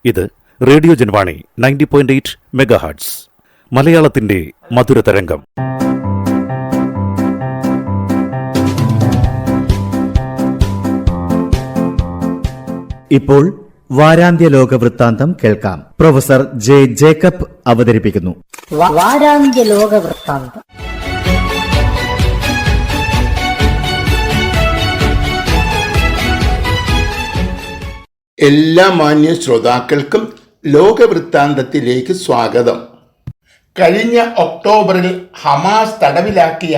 ഇത് radio Janvani 90.8 megahertz മലയാളത്തിന്റെ മധുരതരംഗം. ഇപ്പോൾ വാരാന്ത്യ ലോക വൃത്താന്തം കേൾക്കാം. പ്രൊഫസർ ജെ ജേക്കബ് അവതരിപ്പിക്കുന്നു. വാരാന്ത്യ ലോക വൃത്താന്തം. എല്ലാ മാന്യ ശ്രോതാക്കൾക്കും ലോകവൃത്താന്തത്തിലേക്ക് സ്വാഗതം. കഴിഞ്ഞ ഒക്ടോബറിൽ ഹമാസ് തടവിലാക്കിയ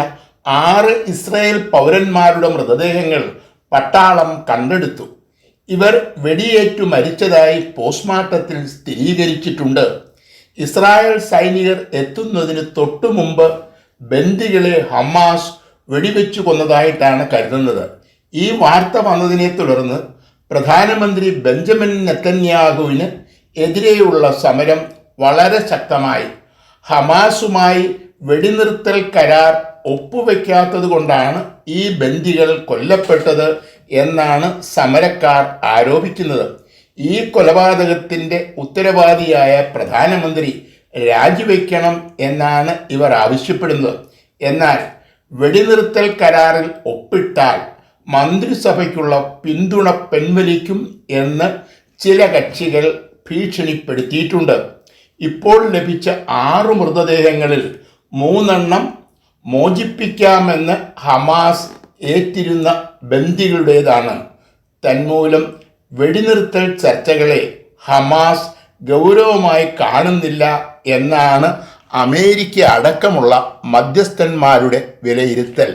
6 ഇസ്രായേൽ പൗരന്മാരുടെ മൃതദേഹങ്ങൾ പട്ടാളം കണ്ടെടുത്തു. ഇവർ വെടിയേറ്റു മരിച്ചതായി പോസ്റ്റ്മോർട്ടത്തിൽ സ്ഥിരീകരിച്ചിട്ടുണ്ട്. ഇസ്രായേൽ സൈനികർ എത്തുന്നതിന് തൊട്ടു മുമ്പ് ബന്ദികളെ ഹമാസ് വെടിവെച്ചു കൊന്നതായിട്ടാണ് കരുതുന്നത്. ഈ വാർത്ത വന്നതിനെ തുടർന്ന് പ്രധാനമന്ത്രി ബെഞ്ചമിൻ നെതന്യാഹുവിന് എതിരെയുള്ള സമരം വളരെ ശക്തമായി. ഹമാസുമായി വെടിനിർത്തൽ കരാർ ഒപ്പുവെക്കാത്തത് കൊണ്ടാണ് ഈ ബന്ദികൾ കൊല്ലപ്പെട്ടത് എന്നാണ് സമരക്കാർ ആരോപിക്കുന്നത്. ഈ കൊലപാതകത്തിൻ്റെ ഉത്തരവാദിയായ പ്രധാനമന്ത്രി രാജിവെക്കണം എന്നാണ് ഇവർ ആവശ്യപ്പെടുന്നത്. എന്നാൽ വെടിനിർത്തൽ കരാറിൽ ഒപ്പിട്ടാൽ മന്ത്രിസഭയ്ക്കുള്ള പിന്തുണ പിൻവലിക്കും എന്ന് ചില കക്ഷികൾ ഭീഷണിപ്പെടുത്തിയിട്ടുണ്ട്. ഇപ്പോൾ ലഭിച്ച 6 മൃതദേഹങ്ങളിൽ 3 മോചിപ്പിക്കാമെന്ന് ഹമാസ് ഏറ്റിരുന്ന ബന്ദികളുടേതാണ്. തന്മൂലം വെടിനിർത്തൽ ചർച്ചകളെ ഹമാസ് ഗൗരവമായി കാണുന്നില്ല എന്നാണ് അമേരിക്ക അടക്കമുള്ള മധ്യസ്ഥന്മാരുടെ വിലയിരുത്തൽ.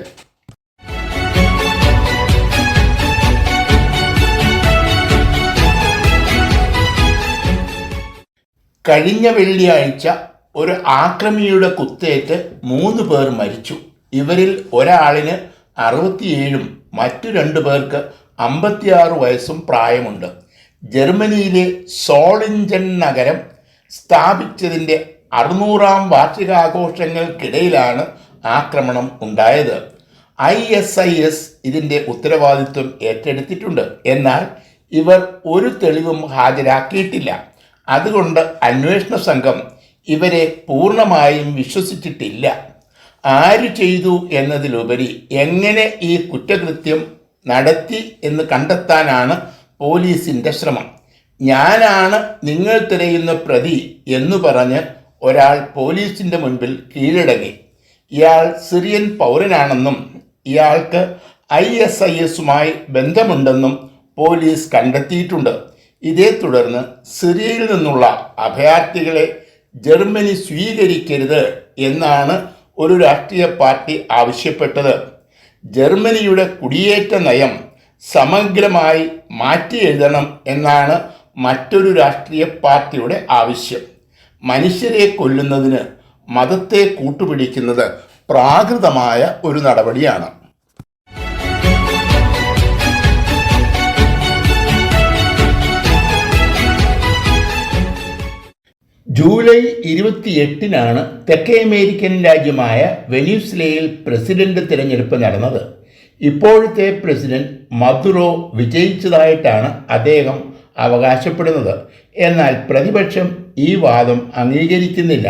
കഴിഞ്ഞ വെള്ളിയാഴ്ച ഒരു ആക്രമിയുടെ കുത്തേറ്റ് 3 പേർ മരിച്ചു. ഇവരിൽ ഒരാളിന് 67 മറ്റു 2 പേർക്ക് 56 വയസ്സും പ്രായമുണ്ട്. ജർമ്മനിയിലെ സോളിഞ്ചൻ നഗരം സ്ഥാപിച്ചതിൻ്റെ 600-ാം വാർഷികാഘോഷങ്ങൾക്കിടയിലാണ് ആക്രമണം ഉണ്ടായത്. ISIS ഇതിൻ്റെ ഉത്തരവാദിത്വം ഏറ്റെടുത്തിട്ടുണ്ട്. എന്നാൽ ഇവർ ഒരു തെളിവും ഹാജരാക്കിയിട്ടില്ല. അതുകൊണ്ട് അന്വേഷണ സംഘം ഇവരെ പൂർണ്ണമായും വിശ്വസിച്ചിട്ടില്ല. ആര് ചെയ്തു എന്നതിലുപരി എങ്ങനെ ഈ കുറ്റകൃത്യം നടത്തി എന്ന് കണ്ടെത്താനാണ് പോലീസിൻ്റെ ശ്രമം. ഞാനാണ് നിങ്ങൾ തിരയുന്ന പ്രതി എന്നു പറഞ്ഞ് ഒരാൾ പോലീസിൻ്റെ മുൻപിൽ കീഴടങ്ങി. ഇയാൾ സിറിയൻ പൗരനാണെന്നും ഇയാൾക്ക് ISISുമായി ബന്ധമുണ്ടെന്നും പോലീസ് കണ്ടെത്തിയിട്ടുണ്ട്. ഇതേ തുടർന്ന് സിറിയയിൽ നിന്നുള്ള അഭയാർത്ഥികളെ ജർമ്മനി സ്വീകരിക്കരുത് എന്നാണ് ഒരു രാഷ്ട്രീയ പാർട്ടി ആവശ്യപ്പെട്ടത്. ജർമ്മനിയുടെ കുടിയേറ്റ നയം സമഗ്രമായി മാറ്റി എഴുതണം എന്നാണ് മറ്റൊരു രാഷ്ട്രീയ പാർട്ടിയുടെ ആവശ്യം. മനുഷ്യരെ കൊല്ലുന്നതിന് മതത്തെ കൂട്ടുപിടിക്കുന്നത് പ്രാകൃതമായ ഒരു നടപടിയാണ്. ജൂലൈ 28-നാണ് തെക്കേ അമേരിക്കൻ രാജ്യമായ വെനിസ്വേലയിൽ പ്രസിഡന്റ് തിരഞ്ഞെടുപ്പ് നടന്നത്. ഇപ്പോഴത്തെ പ്രസിഡന്റ് മദുറോ വിജയിച്ചതായിട്ടാണ് അദ്ദേഹം അവകാശപ്പെടുന്നത്. എന്നാൽ പ്രതിപക്ഷം ഈ വാദം അംഗീകരിക്കുന്നില്ല.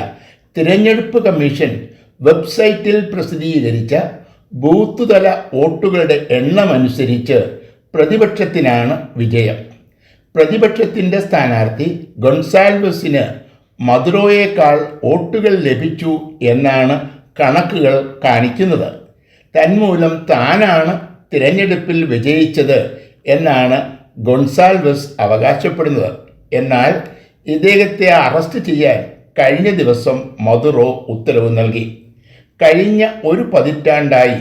തിരഞ്ഞെടുപ്പ് കമ്മീഷൻ വെബ്സൈറ്റിൽ പ്രസിദ്ധീകരിച്ച ബൂത്ത് തല വോട്ടുകളുടെ എണ്ണമനുസരിച്ച് പ്രതിപക്ഷത്തിനാണ് വിജയം. പ്രതിപക്ഷത്തിൻ്റെ സ്ഥാനാർത്ഥി ഗൊൺസാൽവസിന് മദുറോയേക്കാൾ വോട്ടുകൾ ലഭിച്ചു എന്നാണ് കണക്കുകൾ കാണിക്കുന്നത്. തന്മൂലം താനാണ് തിരഞ്ഞെടുപ്പിൽ വിജയിച്ചത് എന്നാണ് ഗൊൺസാൽവസ് അവകാശപ്പെടുന്നത്. എന്നാൽ ഇദ്ദേഹത്തെ അറസ്റ്റ് ചെയ്യാൻ കഴിഞ്ഞ ദിവസം മദുറോ ഉത്തരവ് നൽകി. കഴിഞ്ഞ ഒരു പതിറ്റാണ്ടായി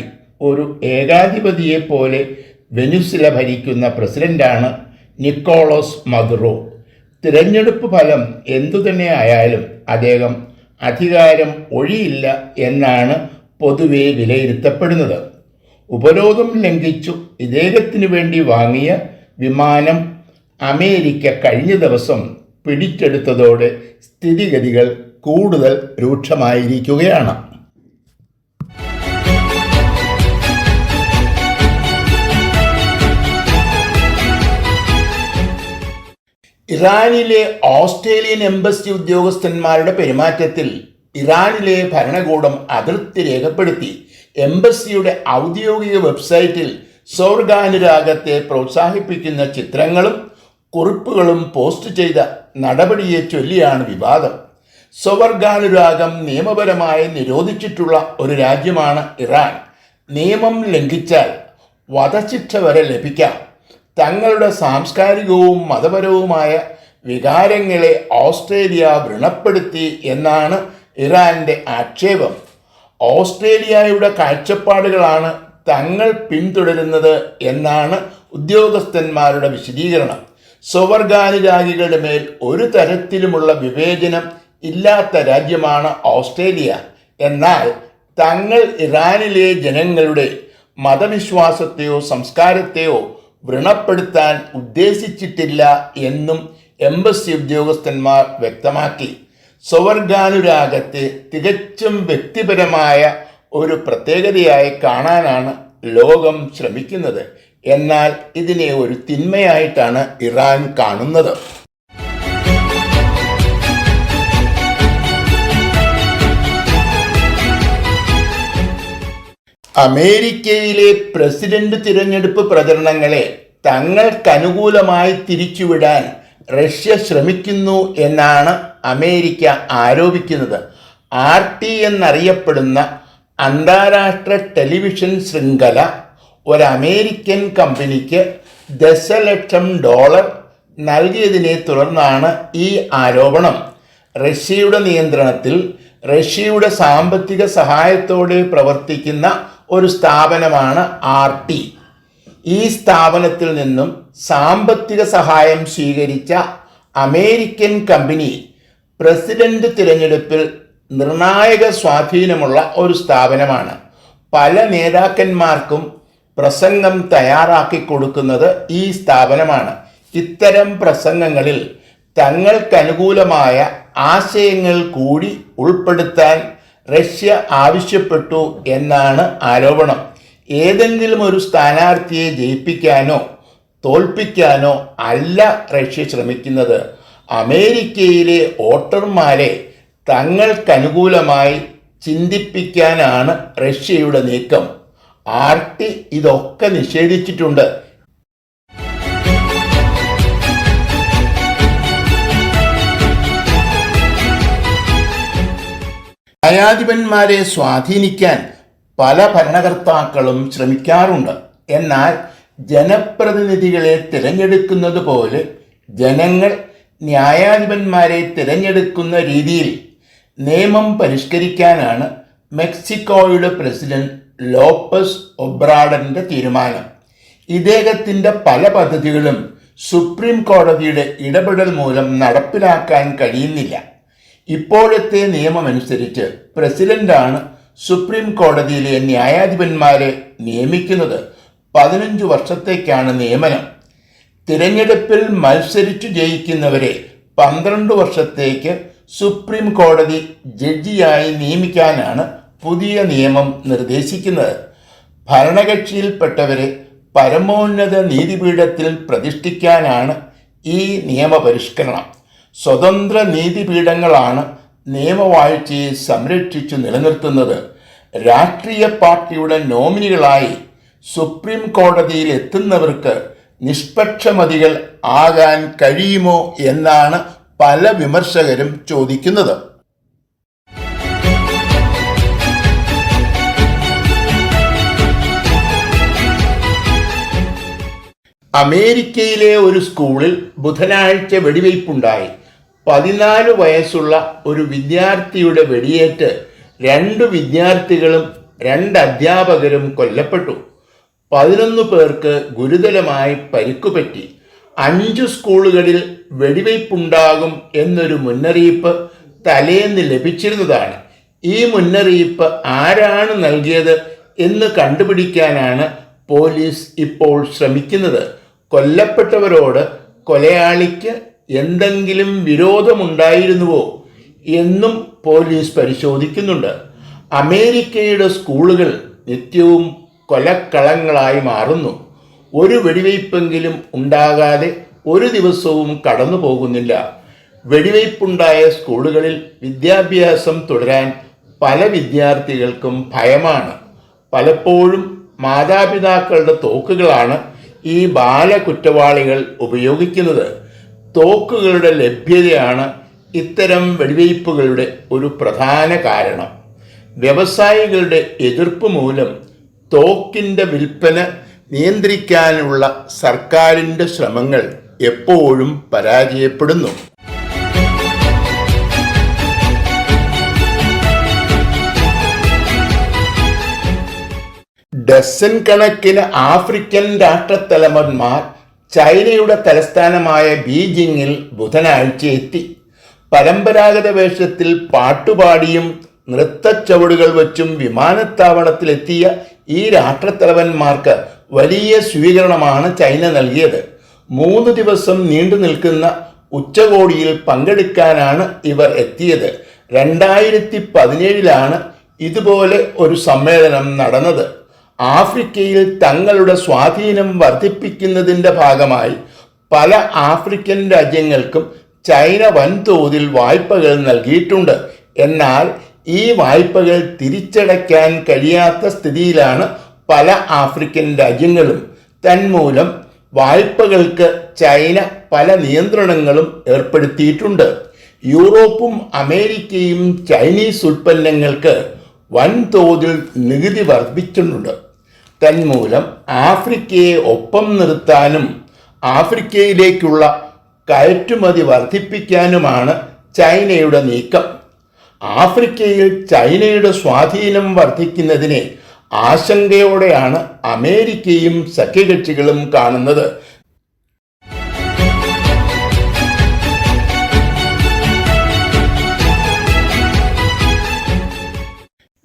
ഒരു ഏകാധിപതിയെപ്പോലെ വെനിസ്വേല ഭരിക്കുന്ന പ്രസിഡന്റാണ് നിക്കോളാസ് മദുറോ. തിരഞ്ഞെടുപ്പ് ഫലം എന്തുതന്നെ ആയാലും അദ്ദേഹം അധികാരം ഒഴിയില്ല എന്നാണ് പൊതുവെ വിലയിരുത്തപ്പെടുന്നത്. ഉപരോധം ലംഘിച്ചു ഇദ്ദേഹത്തിന് വേണ്ടി വാങ്ങിയ വിമാനം അമേരിക്ക കഴിഞ്ഞ ദിവസം പിടിച്ചെടുത്തതോടെ സ്ഥിതിഗതികൾ കൂടുതൽ രൂക്ഷമായിരിക്കുകയാണ്. ഇറാനിലെ ഓസ്ട്രേലിയൻ എംബസി ഉദ്യോഗസ്ഥന്മാരുടെ പെരുമാറ്റത്തിൽ ഇറാനിലെ ഭരണകൂടം അതൃപ്തി രേഖപ്പെടുത്തി. എംബസിയുടെ ഔദ്യോഗിക വെബ്സൈറ്റിൽ സ്വർഗാനുരാഗത്തെ പ്രോത്സാഹിപ്പിക്കുന്ന ചിത്രങ്ങളും കുറിപ്പുകളും പോസ്റ്റ് ചെയ്ത നടപടിയെ ചൊല്ലിയാണ് വിവാദം. സ്വർഗാനുരാഗം നിയമപരമായി നിരോധിച്ചിട്ടുള്ള ഒരു രാജ്യമാണ് ഇറാൻ. നിയമം ലംഘിച്ചാൽ വധശിക്ഷ വരെ ലഭിക്കാം. തങ്ങളുടെ സാംസ്കാരികവും മതപരവുമായ വികാരങ്ങളെ ഓസ്ട്രേലിയ വ്രണപ്പെടുത്തി എന്നാണ് ഇറാന്റെ ആക്ഷേപം. ഓസ്ട്രേലിയയുടെ കാഴ്ചപ്പാടുകളാണ് തങ്ങൾ പിന്തുടരുന്നത് എന്നാണ് ഉദ്യോഗസ്ഥന്മാരുടെ വിശദീകരണം. സ്വർഗാനുരാഗികളുടെ മേൽ ഒരു തരത്തിലുമുള്ള വിവേചനം ഇല്ലാത്ത രാജ്യമാണ് ഓസ്ട്രേലിയ. എന്നാൽ തങ്ങൾ ഇറാനിലെ ജനങ്ങളുടെ മതവിശ്വാസത്തെയോ സംസ്കാരത്തെയോ വ്രണപ്പെടുത്താൻ ഉദ്ദേശിച്ചിട്ടില്ല എന്നും എംബസി ഉദ്യോഗസ്ഥന്മാർ വ്യക്തമാക്കി. സ്വർഗാനുരാഗത്തെ തികച്ചും വ്യക്തിപരമായ ഒരു പ്രത്യേകതയായി കാണാനാണ് ലോകം ശ്രമിക്കുന്നത്. എന്നാൽ ഇതിനെ ഒരു തിന്മയായിട്ടാണ് ഇറാൻ കാണുന്നത്. അമേരിക്കയിലെ പ്രസിഡന്റ് തിരഞ്ഞെടുപ്പ് പ്രചരണങ്ങളെ തങ്ങൾക്കനുകൂലമായി തിരിച്ചുവിടാൻ റഷ്യ ശ്രമിക്കുന്നു എന്നാണ് അമേരിക്ക ആരോപിക്കുന്നത്. RT എന്നറിയപ്പെടുന്ന അന്താരാഷ്ട്ര ടെലിവിഷൻ ശൃംഖല ഒരു അമേരിക്കൻ കമ്പനിക്ക് $10,00,000 നൽകിയതിനെ തുടർന്നാണ് ഈ ആരോപണം. റഷ്യയുടെ നിയന്ത്രണത്തിൽ റഷ്യയുടെ സാമ്പത്തിക സഹായത്തോടെ പ്രവർത്തിക്കുന്ന ഒരു സ്ഥാപനമാണ് RT. ഈ സ്ഥാപനത്തിൽ നിന്നും സാമ്പത്തിക സഹായം സ്വീകരിച്ച അമേരിക്കൻ കമ്പനി പ്രസിഡന്റ് തിരഞ്ഞെടുപ്പിൽ നിർണായക സ്വാധീനമുള്ള ഒരു സ്ഥാപനമാണ്. പല നേതാക്കന്മാർക്കും പ്രസംഗം തയ്യാറാക്കി കൊടുക്കുന്നത് ഈ സ്ഥാപനമാണ്. ഇത്തരം പ്രസംഗങ്ങളിൽ തങ്ങൾക്കനുകൂലമായ ആശയങ്ങൾ കൂടി ഉൾപ്പെടുത്താൻ റഷ്യ ആവശ്യപ്പെട്ടു എന്നാണ് ആരോപണം. ഏതെങ്കിലും ഒരു സ്ഥാനാർത്ഥിയെ ജയിപ്പിക്കാനോ തോൽപ്പിക്കാനോ അല്ല റഷ്യ ശ്രമിക്കുന്നത്. അമേരിക്കയിലെ വോട്ടർമാരെ തങ്ങൾക്കനുകൂലമായി ചിന്തിപ്പിക്കാനാണ് റഷ്യയുടെ നീക്കം. RT ഇതൊക്കെ നിഷേധിച്ചിട്ടുണ്ട്. ന്യായാധിപന്മാരെ സ്വാധീനിക്കാൻ പല ഭരണകർത്താക്കളും ശ്രമിക്കാറുണ്ട്. എന്നാൽ ജനപ്രതിനിധികളെ തിരഞ്ഞെടുക്കുന്നത് പോലെ ജനങ്ങൾ ന്യായാധിപന്മാരെ തിരഞ്ഞെടുക്കുന്ന രീതിയിൽ നിയമം പരിഷ്കരിക്കാനാണ് മെക്സിക്കോയുടെ പ്രസിഡന്റ് ലോപ്പസ് ഒബ്രാഡറിന്റെ തീരുമാനം. ഇദ്ദേഹത്തിൻ്റെ പല പദ്ധതികളും സുപ്രീം കോടതിയുടെ ഇടപെടൽ മൂലം നടപ്പിലാക്കാൻ കഴിയുന്നില്ല. ഇപ്പോഴത്തെ നിയമമനുസരിച്ച് പ്രസിഡന്റാണ് സുപ്രീം കോടതിയിലെ ന്യായാധിപന്മാരെ നിയമിക്കുന്നത്. 15 വർഷത്തേക്കാണ് നിയമനം. തിരഞ്ഞെടുപ്പിൽ മത്സരിച്ചു ജയിക്കുന്നവരെ 12 വർഷത്തേക്ക് സുപ്രീം കോടതി ജഡ്ജിയായി നിയമിക്കാനാണ് പുതിയ നിയമം നിർദ്ദേശിക്കുന്നത്. ഭരണകക്ഷിയിൽപ്പെട്ടവരെ പരമോന്നത നീതിപീഠത്തിൽ പ്രതിഷ്ഠിക്കാനാണ് ഈ നിയമപരിഷ്കരണം. സ്വതന്ത്ര നീതിപീഠങ്ങളാണ് നിയമവാഴ്ചയെ സംരക്ഷിച്ചു നിലനിർത്തുന്നത്. രാഷ്ട്രീയ പാർട്ടിയുടെ നോമിനികളായി സുപ്രീം കോടതിയിൽ എത്തുന്നവർക്ക് നിഷ്പക്ഷമതികൾ ആകാൻ കഴിയുമോ എന്നാണ് പല വിമർശകരും ചോദിക്കുന്നത്. അമേരിക്കയിലെ ഒരു സ്കൂളിൽ ബുധനാഴ്ച വെടിവയ്പുണ്ടായി. 14 വയസ്സുള്ള ഒരു വിദ്യാർത്ഥിയുടെ വെടിയേറ്റ് 2 വിദ്യാർത്ഥികളും 2 അധ്യാപകരും കൊല്ലപ്പെട്ടു. 11 പേർക്ക് ഗുരുതരമായി പരിക്കുപറ്റി. 5 സ്കൂളുകളിൽ വെടിവയ്പുണ്ടാകും എന്നൊരു മുന്നറിയിപ്പ് തലേന്ന് ലഭിച്ചിരുന്നതാണ്. ഈ മുന്നറിയിപ്പ് ആരാണ് നൽകിയത് എന്ന് കണ്ടുപിടിക്കാനാണ് പോലീസ് ഇപ്പോൾ ശ്രമിക്കുന്നത്. കൊല്ലപ്പെട്ടവരോട് കൊലയാളിക്ക് എന്തെങ്കിലും വിരോധമുണ്ടായിരുന്നുവോ എന്നും പോലീസ് പരിശോധിക്കുന്നുണ്ട്. അമേരിക്കയുടെ സ്കൂളുകൾ നിത്യവും കൊലക്കളങ്ങളായി മാറുന്നു. ഒരു വെടിവയ്പ്പെങ്കിലും ഉണ്ടാകാതെ ഒരു ദിവസവും കടന്നു പോകുന്നില്ല. വെടിവയ്പുണ്ടായ സ്കൂളുകളിൽ വിദ്യാഭ്യാസം തുടരാൻ പല വിദ്യാർത്ഥികൾക്കും ഭയമാണ്. പലപ്പോഴും മാതാപിതാക്കളുടെ തോക്കുകളാണ് ഈ ബാലകുറ്റവാളികൾ ഉപയോഗിക്കുന്നത്. തോക്കുകളുടെ ലഭ്യതയാണ് ഇത്തരം വെടിവയ്പ്പുകളുടെ ഒരു പ്രധാന കാരണം. വ്യവസായികളുടെ എതിർപ്പ് മൂലം തോക്കിൻ്റെ വിൽപ്പന നിയന്ത്രിക്കാനുള്ള സർക്കാരിൻ്റെ ശ്രമങ്ങൾ എപ്പോഴും പരാജയപ്പെടുന്നു. ഡസൻ കണക്കിന് ആഫ്രിക്കൻ രാഷ്ട്രത്തലവന്മാർ ചൈനയുടെ തലസ്ഥാനമായ ബീജിംഗിൽ ബുധനാഴ്ച എത്തി. പരമ്പരാഗത വേഷത്തിൽ പാട്ടുപാടിയും നൃത്തച്ചവടുകൾ വച്ചും വിമാനത്താവളത്തിലെത്തിയ ഈ രാഷ്ട്രത്തലവന്മാർക്ക് വലിയ സ്വീകരണമാണ് ചൈന നൽകിയത്. 3 ദിവസം നീണ്ടു നിൽക്കുന്ന ഉച്ചകോടിയിൽ പങ്കെടുക്കാനാണ് ഇവർ എത്തിയത്. 2017 ഇതുപോലെ ഒരു സമ്മേളനം നടന്നത്. ആഫ്രിക്കയിൽ തങ്ങളുടെ സ്വാധീനം വർദ്ധിപ്പിക്കുന്നതിൻ്റെ ഭാഗമായി പല ആഫ്രിക്കൻ രാജ്യങ്ങൾക്കും ചൈന വൻതോതിൽ വായ്പകൾ നൽകിയിട്ടുണ്ട്. എന്നാൽ ഈ വായ്പകൾ തിരിച്ചടയ്ക്കാൻ കഴിയാത്ത സ്ഥിതിയിലാണ് പല ആഫ്രിക്കൻ രാജ്യങ്ങളും. തന്മൂലം വായ്പകൾക്ക് ചൈന പല നിയന്ത്രണങ്ങളും ഏർപ്പെടുത്തിയിട്ടുണ്ട്. യൂറോപ്പും അമേരിക്കയും ചൈനീസ് ഉൽപ്പന്നങ്ങൾക്ക് വൻതോതിൽ നികുതി വർദ്ധിച്ചിട്ടുണ്ട്. തന്മൂലം ആഫ്രിക്കയെ ഒപ്പം നിർത്താനും ആഫ്രിക്കയിലേക്കുള്ള കയറ്റുമതി വർദ്ധിപ്പിക്കാനുമാണ് ചൈനയുടെ നീക്കം. ആഫ്രിക്കയിൽ ചൈനയുടെ സ്വാധീനം വർദ്ധിക്കുന്നതിനെ ആശങ്കയോടെയാണ് അമേരിക്കയും സഖ്യകക്ഷികളും കാണുന്നത്.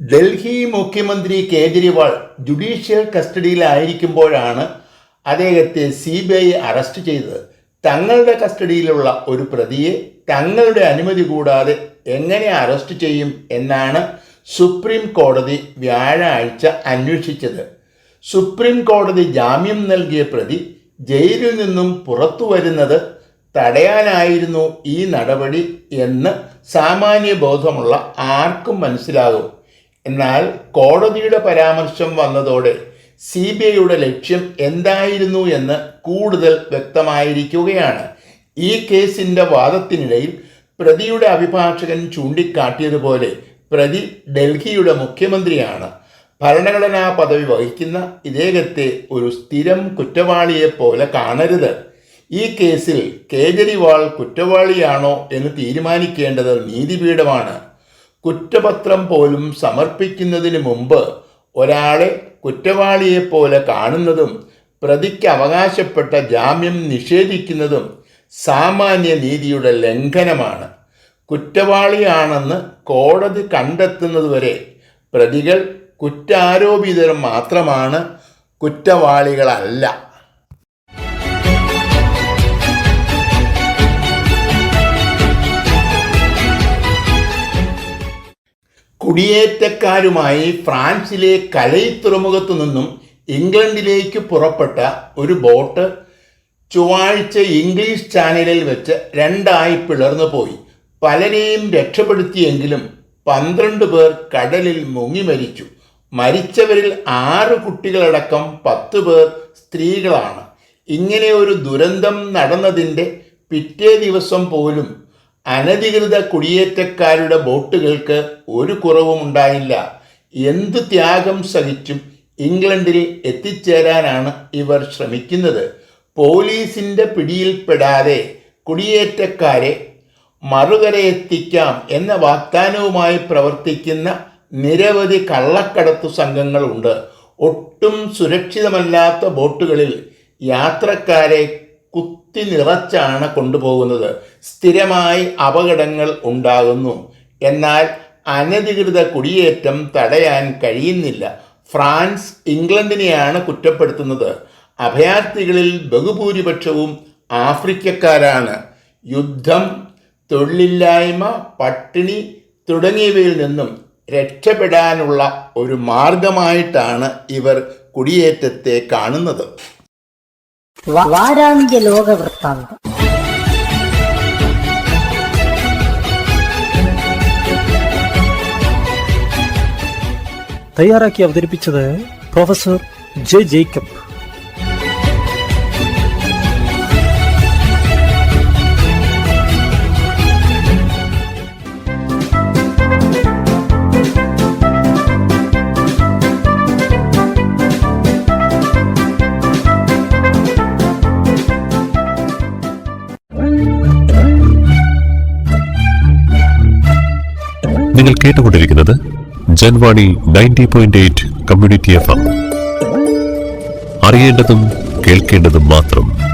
ഡൽഹി മുഖ്യമന്ത്രി കേജ്രിവാൾ ജുഡീഷ്യൽ കസ്റ്റഡിയിലായിരിക്കുമ്പോഴാണ് അദ്ദേഹത്തെ CBI അറസ്റ്റ് ചെയ്തത്. തങ്ങളുടെ കസ്റ്റഡിയിലുള്ള ഒരു പ്രതിയെ തങ്ങളുടെ അനുമതി കൂടാതെ എങ്ങനെ അറസ്റ്റ് ചെയ്യും എന്നാണ് സുപ്രീം കോടതി വ്യാഴാഴ്ച അന്വേഷിച്ചത്. സുപ്രീം കോടതി ജാമ്യം നൽകിയ പ്രതി ജയിലിൽ നിന്നും പുറത്തു വരുന്നത് തടയാനായിരുന്നു ഈ നടപടി എന്ന് സാമാന്യ ബോധമുള്ള ആർക്കും മനസ്സിലാകും. എന്നാൽ കോടതിയുടെ പരാമർശം വന്നതോടെ CBIയുടെ ലക്ഷ്യം എന്തായിരുന്നു എന്ന് കൂടുതൽ വ്യക്തമായിരിക്കുകയാണ്. ഈ കേസിൻ്റെ വാദത്തിനിടയിൽ പ്രതിയുടെ അഭിഭാഷകൻ ചൂണ്ടിക്കാട്ടിയതുപോലെ പ്രതി ഡൽഹിയുടെ മുഖ്യമന്ത്രിയാണ്. ഭരണഘടനാ പദവി വഹിക്കുന്ന ഇദ്ദേഹത്തെ ഒരു സ്ഥിരം കുറ്റവാളിയെപ്പോലെ കാണരുത്. ഈ കേസിൽ കേജ്രിവാൾ കുറ്റവാളിയാണോ എന്ന് തീരുമാനിക്കേണ്ടത് നീതിപീഠമാണ്. കുറ്റപത്രം പോലും സമർപ്പിക്കുന്നതിന് മുമ്പ് ഒരാളെ കുറ്റവാളിയെപ്പോലെ കാണുന്നതും പ്രതിക്ക് അവകാശപ്പെട്ട ജാമ്യം നിഷേധിക്കുന്നതും സാമാന്യ നീതിയുടെ ലംഘനമാണ്. കുറ്റവാളിയാണെന്ന് കോടതി കണ്ടെത്തുന്നതുവരെ പ്രതികൾ കുറ്റാരോപിതർ മാത്രമാണ്, കുറ്റവാളികളല്ല. കുടിയേറ്റക്കാരുമായി ഫ്രാൻസിലെ കലൈ തുറമുഖത്തു നിന്നും ഇംഗ്ലണ്ടിലേക്ക് പുറപ്പെട്ട ഒരു ബോട്ട് ചൊവ്വാഴ്ച ഇംഗ്ലീഷ് ചാനലിൽ വെച്ച് 2 പിളർന്നു പോയി. പലരെയും രക്ഷപ്പെടുത്തിയെങ്കിലും 12 പേർ കടലിൽ മുങ്ങി മരിച്ചു. മരിച്ചവരിൽ 6 കുട്ടികളടക്കം 10 പേർ സ്ത്രീകളാണ്. ഇങ്ങനെ ഒരു ദുരന്തം നടന്നതിൻ്റെ പിറ്റേ ദിവസം പോലും അനധികൃത കുടിയേറ്റക്കാരുടെ ബോട്ടുകൾക്ക് ഒരു കുറവും ഉണ്ടായില്ല. എന്ത് ത്യാഗം സഹിച്ചും ഇംഗ്ലണ്ടിൽ എത്തിച്ചേരാനാണ് ഇവർ ശ്രമിക്കുന്നത്. പോലീസിൻ്റെ പിടിയിൽപ്പെടാതെ കുടിയേറ്റക്കാരെ മറുകരയെത്തിക്കാം എന്ന വാഗ്ദാനവുമായി പ്രവർത്തിക്കുന്ന നിരവധി കള്ളക്കടത്തു സംഘങ്ങളുണ്ട്. ഒട്ടും സുരക്ഷിതമല്ലാത്ത ബോട്ടുകളിൽ യാത്രക്കാരെ കുത്തി നിറച്ചാണ് കൊണ്ടുപോകുന്നത്. സ്ഥിരമായി അപകടങ്ങൾ ഉണ്ടാകുന്നു. എന്നാൽ അനധികൃത കുടിയേറ്റം തടയാൻ കഴിയുന്നില്ല. ഫ്രാൻസ് ഇംഗ്ലണ്ടിനെയാണ് കുറ്റപ്പെടുത്തുന്നത്. അഭയാർത്ഥികളിൽ ബഹുഭൂരിപക്ഷവും ആഫ്രിക്കക്കാരാണ്. യുദ്ധം, തൊഴിലില്ലായ്മ, പട്ടിണി തുടങ്ങിയവയിൽ നിന്നും രക്ഷപ്പെടാനുള്ള ഒരു മാർഗമായിട്ടാണ് ഇവർ കുടിയേറ്റത്തെ കാണുന്നത്. വാരാന്ത്യ ലോക വൃത്താന്തം. തയ്യാറാക്കി അവതരിപ്പിച്ചത് പ്രൊഫസർ ജെ ജേക്കബ്. നിങ്ങൾ കേട്ടുകൊണ്ടിരിക്കുന്നത് ജൻവാണി 90.8 കമ്മ്യൂണിറ്റി FM. അറിയേണ്ടതും കേൾക്കേണ്ടതും മാത്രം.